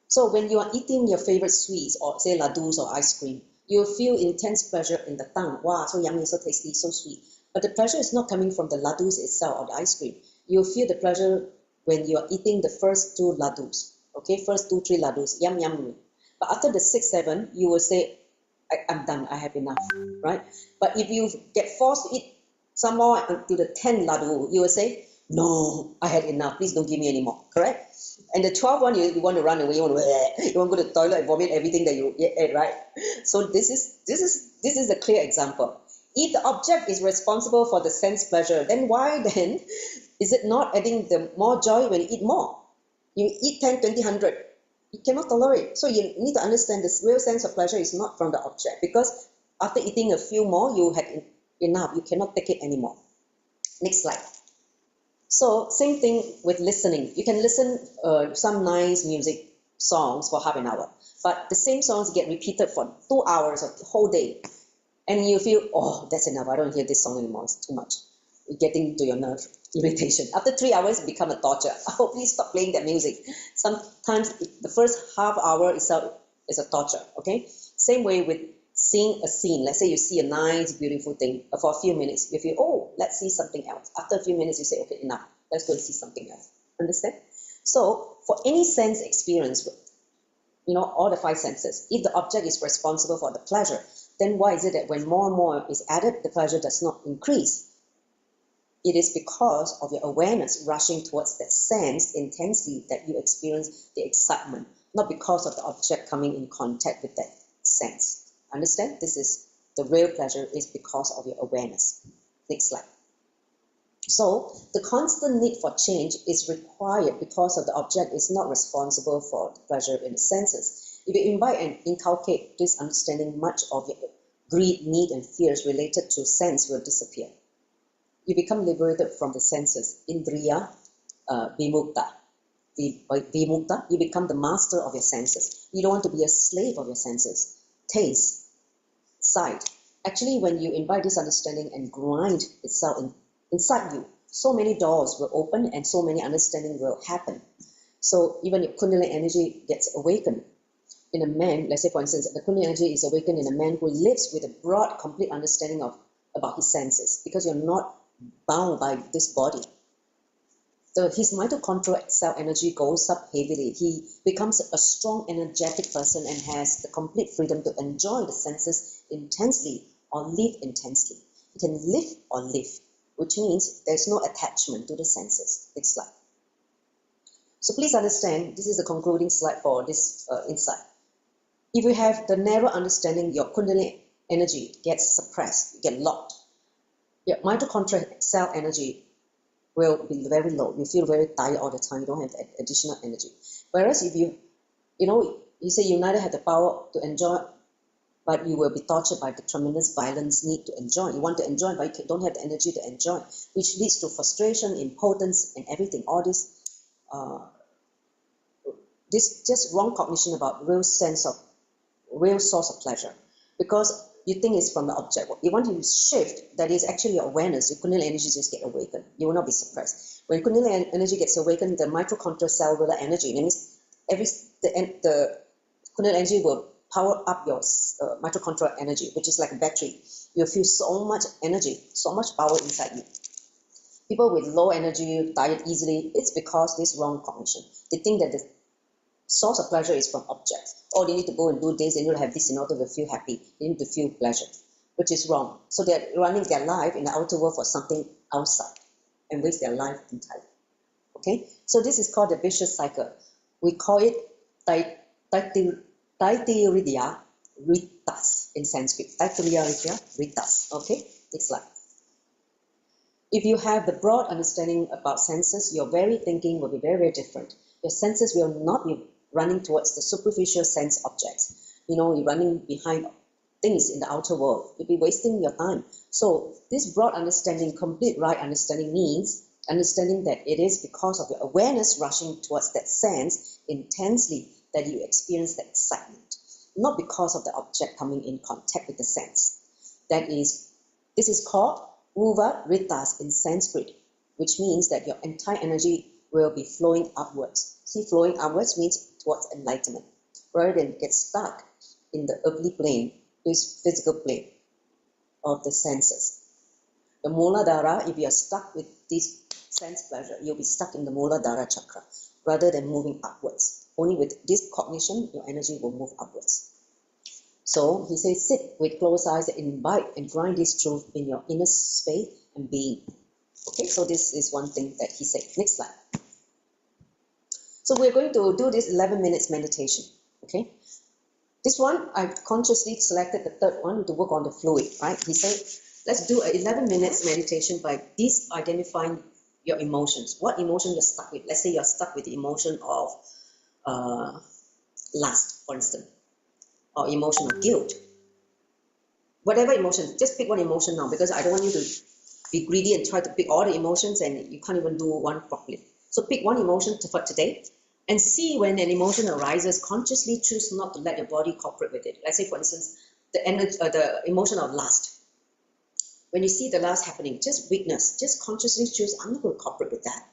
So when you are eating your favorite sweets, or say ladus or ice cream, you will feel intense pleasure in the tongue. Wow, so yummy, so tasty, so sweet. But the pleasure is not coming from the ladus itself or the ice cream. You will feel the pleasure when you are eating the first 2 ladus. Okay, first 2, 3 ladus, yum, yum. But after the 6, 7, you will say, I'm done, I have enough, right? But if you get forced to eat some more until the 10 ladu, you will say, no, I had enough, please don't give me any more, correct? And the 12th one, you want to run away, you want to go to the toilet and vomit everything that you ate, right? So this is a clear example. If the object is responsible for the sense pleasure, then why then is it not adding the more joy when you eat more? You eat 10, 20, 100, you cannot tolerate. So you need to understand this real sense of pleasure is not from the object, because after eating a few more, you had enough. You cannot take it anymore. Next slide. So same thing with listening. You can listen some nice music songs for half an hour, but the same songs get repeated for 2 hours or the whole day, and you feel, oh, that's enough. I don't hear this song anymore. It's too much. You're getting to your nerve irritation. After 3 hours, it becomes a torture. Oh, please stop playing that music. Sometimes the first half hour itself is a torture. Okay. Same way with seeing a scene. Let's say you see a nice, beautiful thing for a few minutes. You feel, oh, let's see something else. After a few minutes, you say, okay, enough. Let's go and see something else. Understand? So for any sense experience, all the 5 senses, if the object is responsible for the pleasure, then why is it that when more and more is added, the pleasure does not increase? It is because of your awareness rushing towards that sense intensely that you experience the excitement, not because of the object coming in contact with that sense. Understand? This is the real pleasure is because of your awareness. Next slide. So the constant need for change is required because of the object is not responsible for the pleasure in the senses. If you invite and inculcate this understanding, much of your greed, need, and fears related to sense will disappear. You become liberated from the senses. Indriya vimukta. Vimukta, you become the master of your senses. You don't want to be a slave of your senses. Taste, sight. Actually, when you invite this understanding and grind itself inside you, so many doors will open and so many understanding will happen. So even your Kundalini energy gets awakened in a man. Let's say, for instance, the Kundalini energy is awakened in a man who lives with a broad, complete understanding about his senses, because you're not bound by this body. So his mitochondrial cell energy goes up heavily. He becomes a strong, energetic person and has the complete freedom to enjoy the senses intensely or live intensely. He can live or live, which means there's no attachment to the senses. Next slide. So please understand, this is the concluding slide for this insight. If you have the narrow understanding, your Kundalini energy gets suppressed, you get locked. Your mitochondrial cell energy will be very low. You feel very tired all the time. You don't have additional energy. Whereas if you say you neither have the power to enjoy, but you will be tortured by the tremendous violence need to enjoy. You want to enjoy, but you don't have the energy to enjoy, which leads to frustration, impotence, and everything. All this just wrong cognition about real source of pleasure, because you think it's from the object. You want to shift, that is actually your awareness. Your Kundalini energy just get awakened. You will not be suppressed. When Kundalini energy gets awakened, the mitochondrial cellular energy, that means the Kundalini energy will power up your mitochondrial energy, which is like a battery. You feel so much energy, so much power inside you. People with low energy, tired easily, it's because this wrong cognition. They think that the source of pleasure is from objects. Oh, they need to go and do this, they need to have this in order to feel happy. They need to feel pleasure, which is wrong. So they're running their life in the outer world for something outside and waste their life entirely. Okay? So this is called the vicious cycle. We call it Taittiriya Ritas in Sanskrit. Taittiriya Ritas. Okay? Next slide. If you have the broad understanding about senses, your very thinking will be very, very different. Your senses will not be running towards the superficial sense objects. You're running behind things in the outer world. You'll be wasting your time. So this broad understanding, complete right understanding, means understanding that it is because of your awareness rushing towards that sense intensely that you experience that excitement, not because of the object coming in contact with the sense. This is called Uva Ritas in Sanskrit, which means that your entire energy will be flowing upwards. See, flowing upwards means towards enlightenment, rather than get stuck in the earthly plane, this physical plane of the senses. The Muladhara, if you are stuck with this sense pleasure, you'll be stuck in the Muladhara chakra, rather than moving upwards. Only with this cognition, your energy will move upwards. So he says, sit with closed eyes and invite and grind this truth in your inner space and being. Okay, so this is one thing that he said. Next slide. So we're going to do this 11 minutes meditation. Okay, this one I consciously selected the third one to work on the fluid. Right? He said, let's do an 11 minutes meditation by identifying your emotions. What emotion you're stuck with? Let's say you're stuck with the emotion of lust, for instance, or emotion of guilt. whatever emotion, just pick one emotion now, because I don't want you to be greedy and try to pick all the emotions and you can't even do one properly. So pick one emotion for today and see when an emotion arises, consciously choose not to let your body cooperate with it. Let's say, for instance, the emotion of lust. When you see the lust happening, just witness, just consciously choose, I'm not going to cooperate with that.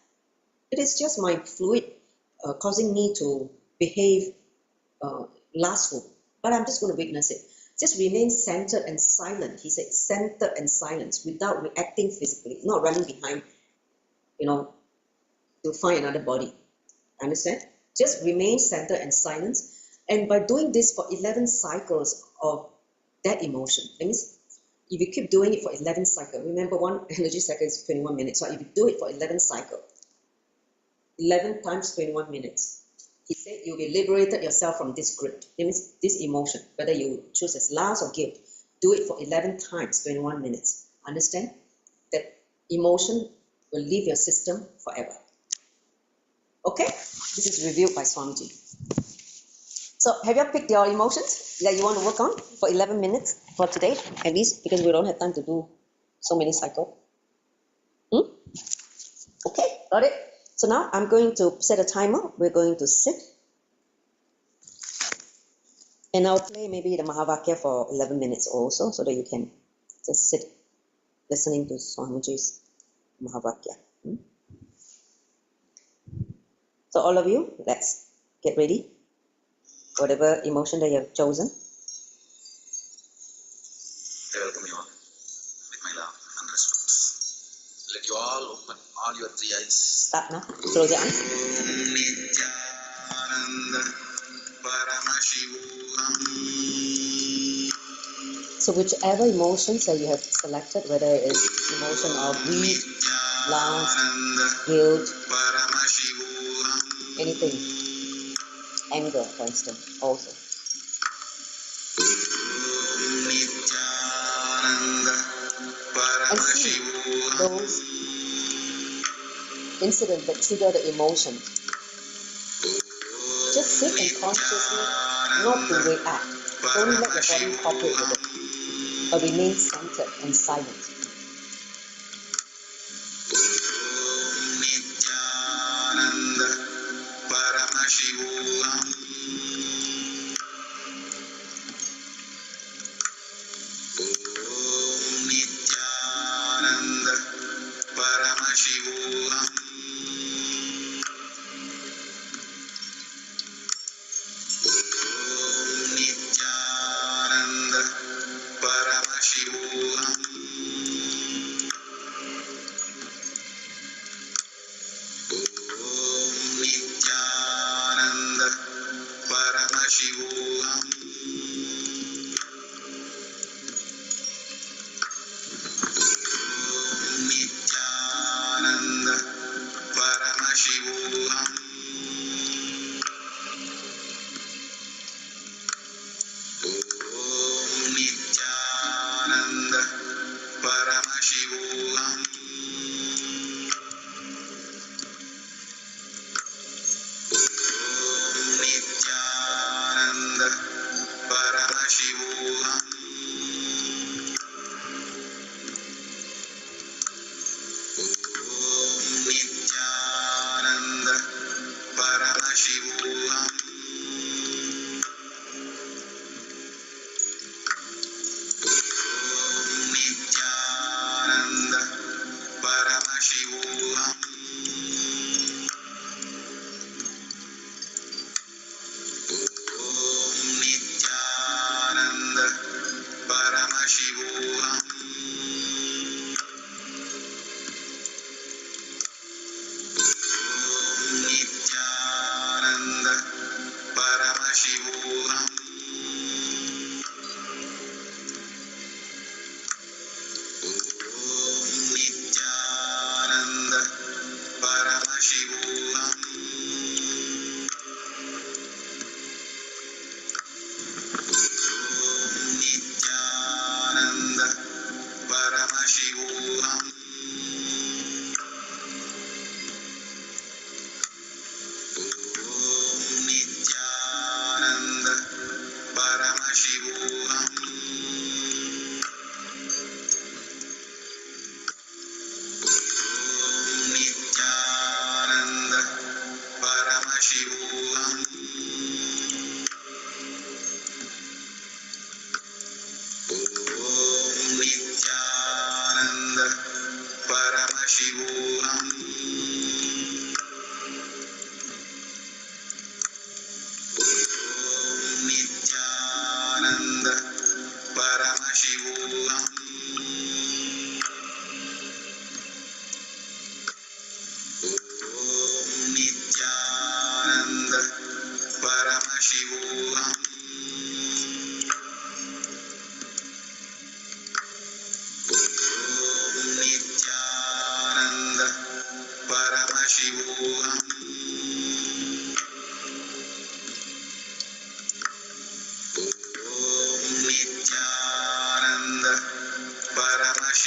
It is just my fluid causing me to behave lustful, but I'm just going to witness it. Just remain centered and silent. He said centered and silent without reacting physically, not running behind, to find another body. Understand? Just remain centered and silent. And by doing this for 11 cycles of that emotion, that means if you keep doing it for 11 cycles, remember one energy cycle is 21 minutes. So if you do it for 11 cycles, 11 times 21 minutes, he said you'll be liberated yourself from this grip. That means this emotion, whether you choose as lust or guilt, do it for 11 times 21 minutes. Understand? That emotion will leave your system forever. Okay? This is reviewed by Swamiji. So have you picked your emotions that you want to work on for 11 minutes for today, at least, because we don't have time to do so many cycles? Okay, got it? So now I'm going to set a timer. We're going to sit. And I'll play maybe the Mahavakya for 11 minutes also, so that you can just sit listening to Swamiji's Mahavakya. So all of you, let's get ready. Whatever emotion that you have chosen. I welcome you all with my love and respect. Let you all open all your three eyes. Start now. Close your eyes. Nithyananda Paramashivam. So whichever emotions that you have selected, whether it is emotion of greed, lust, guilt, anything, anger, for instance, also. And see those incidents that trigger the emotion. Just sit and consciously, not to react. Don't let your body cooperate with it, but remain centered and silent. Nithyananda Paramashivam. Nithyananda Paramashivam. Nithyananda Paramashivam. Nithyananda Paramashivam. Nithyananda Paramashivam. Nithyananda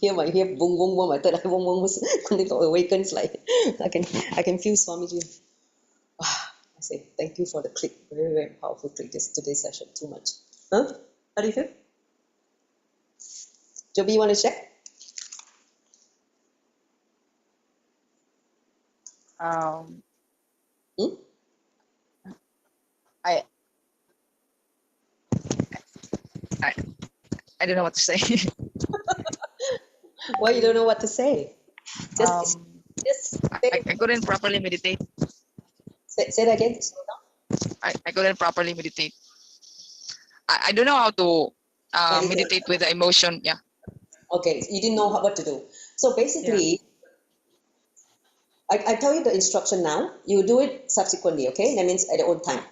Here boom boom boom. I third eye boom boom was awakens like I can feel Swamiji. I say thank you for the click. Very, very powerful click today's session. Too much. Huh? How do you feel? Joby, you want to share? Hmm? I I don't know what to say. Why you don't know what to say? Just I couldn't properly meditate. say that again. Slow down. I couldn't properly meditate. I don't know how to meditate with the emotion. Yeah. Okay, you didn't know what to do. So basically, I tell you the instruction now. You do it subsequently, okay? That means at your own time.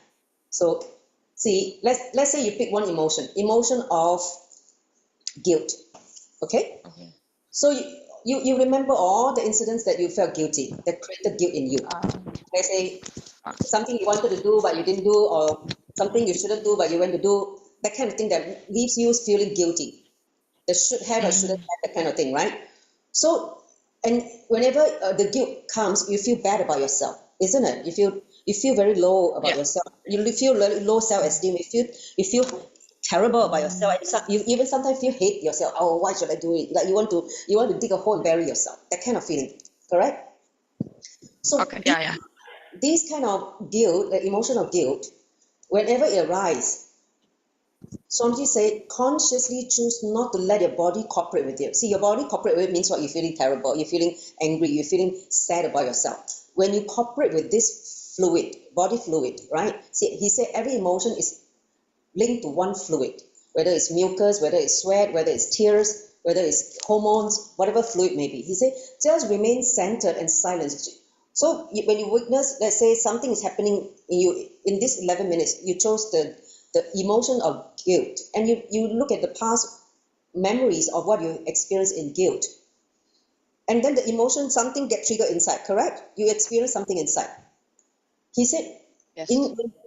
So, see, let's say you pick one emotion of guilt, okay? Okay. So you remember all the incidents that you felt guilty, that created guilt in you. Let's say something you wanted to do but you didn't do, or something you shouldn't do but you went to do, that kind of thing that leaves you feeling guilty. The should have or shouldn't have, that kind of thing, right? So, and whenever the guilt comes, you feel bad about yourself, isn't it? You feel very low about yourself. You feel low self-esteem. You feel terrible about yourself. And you even sometimes feel hate yourself. Oh, why should I do it? Like you want to dig a hole and bury yourself. That kind of feeling, correct? So Okay. Yeah. these kind of guilt, the emotion of guilt, whenever it arises, Swamiji said, consciously choose not to let your body cooperate with you. See, your body cooperate with it means what? You're feeling terrible, you're feeling angry, you're feeling sad about yourself. When you cooperate with this fluid, body fluid, right? See, he said every emotion is linked to one fluid, whether it's mucus, whether it's sweat, whether it's tears, whether it's hormones, whatever fluid may be. He said, just remain centered and silent. So when you witness, let's say something is happening in you, in this 11 minutes, you chose the emotion of guilt, and you look at the past memories of what you experienced in guilt, and then the emotion, something get triggered inside, correct? You experience something inside. He said, Yes.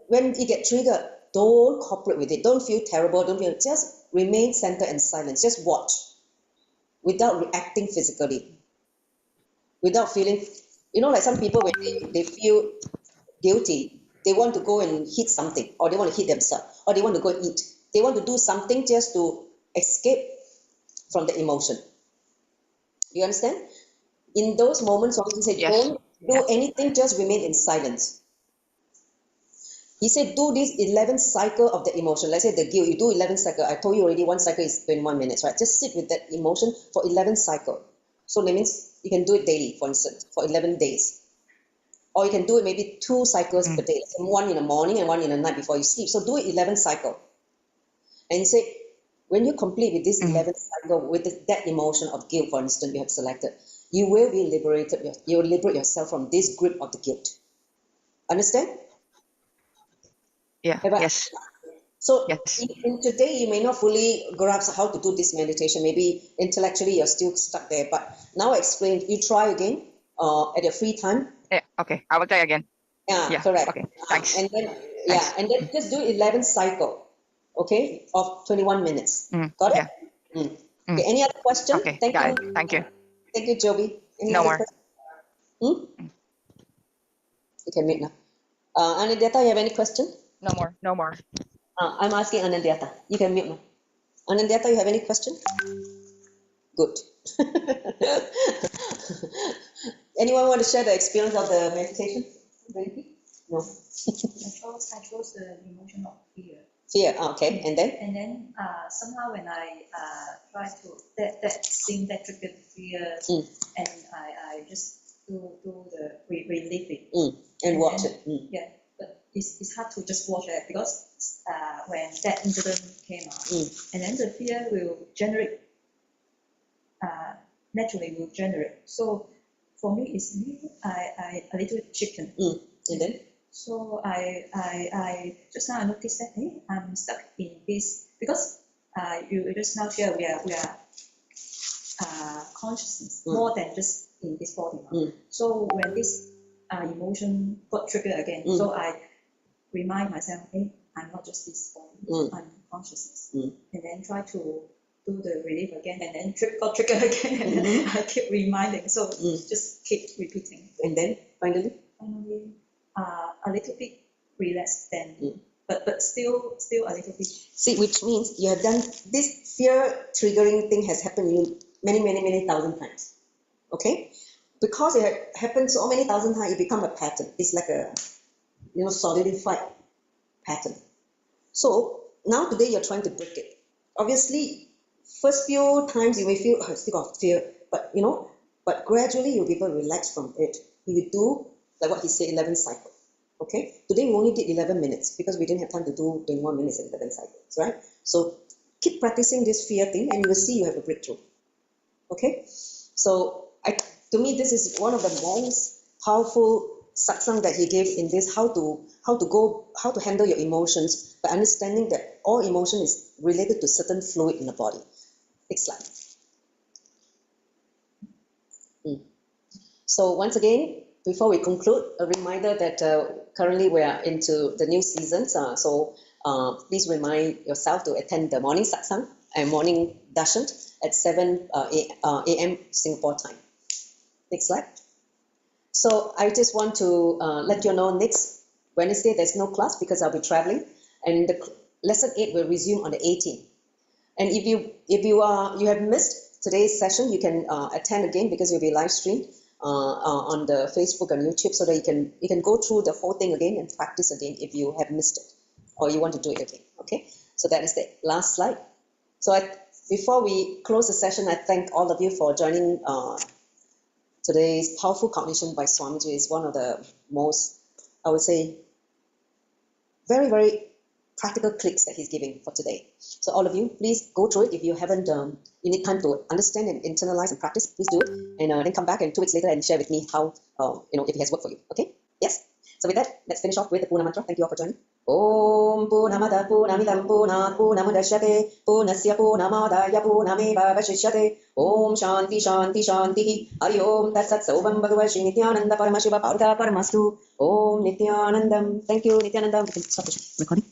when you get triggered, don't cooperate with it, don't feel terrible, just remain centered and silent, just watch without reacting physically, without feeling, like some people when they feel guilty, they want to go and hit something, or they want to hit themselves, or they want to go and eat. They want to do something just to escape from the emotion. You understand? In those moments, Swamiji said, Yes. don't do anything, just remain in silence. He said, do this 11 cycle of the emotion. Let's say the guilt, you do 11 cycle. I told you already, one cycle is 21 minutes, right? Just sit with that emotion for 11 cycle. So that means you can do it daily, for instance, for 11 days. Or you can do it maybe 2 cycles per day, one in the morning and one in the night before you sleep. So do it 11 cycle. And he said, when you complete with this 11th cycle, with that emotion of guilt, for instance, you have selected, you will be liberated. You will liberate yourself from this grip of the guilt. Understand? Yeah. Yes. So Yes. in today, you may not fully grasp how to do this meditation. Maybe intellectually you're still stuck there. But now I explain. You try again at your free time. Yeah. Okay. I will try again. Yeah, correct. Okay. Thanks. And then Thanks. and then just do 11 cycle, okay, of 21 minutes. Got it? Yeah. Okay. Any other question? Okay. Thank Got you. it. Thank you. Thank you, Joby. Any No other more. question? You can mute now. Anandyata, you have any question? No more. No more. I'm asking Anandyata. You can mute now. Anandyata, you have any question? Good. Anyone want to share the experience of the meditation? No. I chose the emotion of fear. Fear, okay. And then? And then somehow when I try to, that thing that triggered fear, and I just do the relieve it. And watch then, it. Yeah, but it's hard to just watch it because when that incident came out, and then the fear will generate, naturally will generate. So for me, it's a little chicken. And then? So I just now noticed that I'm stuck in this because you just now share we are consciousness more than just in this body. So when this emotion got triggered again, so I remind myself, hey, I'm not just this body, I'm consciousness, and then try to do the relief again, and then trigger again, and then I keep reminding. So just keep repeating. And then finally, A little bit relaxed then, but still a little bit. see, which means you have done this fear triggering thing has happened to you many thousand times. Okay, because it happened so many thousand times, it becomes a pattern. It's like a solidified pattern. So now today you're trying to break it. Obviously, first few times you may feel still got fear, but but gradually you'll be able to relax from it. You do like what he said, 11 cycles. Okay, today we only did 11 minutes because we didn't have time to do 21 minutes and 11 cycles, right? So keep practicing this fear thing, and you will see you have a breakthrough. Okay, so to me this is one of the most powerful satsang that he gave in this, how to handle your emotions by understanding that all emotion is related to certain fluid in the body. Next slide. So once again, before we conclude, a reminder that currently we are into the new seasons. So please remind yourself to attend the morning satsang and morning darshan at 7 a.m. Singapore time. Next slide. So I just want to let you know next Wednesday there's no class because I'll be traveling, and the lesson 8 will resume on the 18th. And if you have missed today's session, you can attend again because you'll be live streamed on the Facebook and YouTube, so that you can go through the whole thing again and practice again if you have missed it or you want to do it again. Okay, so that is the last slide. So before we close the session, I thank all of you for joining today's powerful cognition by Swamiji. Is one of the most, I would say, very, very practical clicks that he's giving for today. So all of you, please go through it. If you haven't, you need time to understand and internalize and practice, please do it. And then come back and 2 weeks later and share with me how, if it has worked for you. Okay? Yes? So with that, let's finish off with the Puna mantra. Thank you all for joining. Om Purnamada Purnamidam Purnat Purnamudachyate Purnasya Purnamadaya Purnameva Vashishyate Om Shanti Shanti Shanti Hari Om Tat Sat Sovam Bhagavad Shri Nithyananda Paramashivam Paramastu Om Nithyanandam. Thank you, Nithyanandam. We can stop the recording.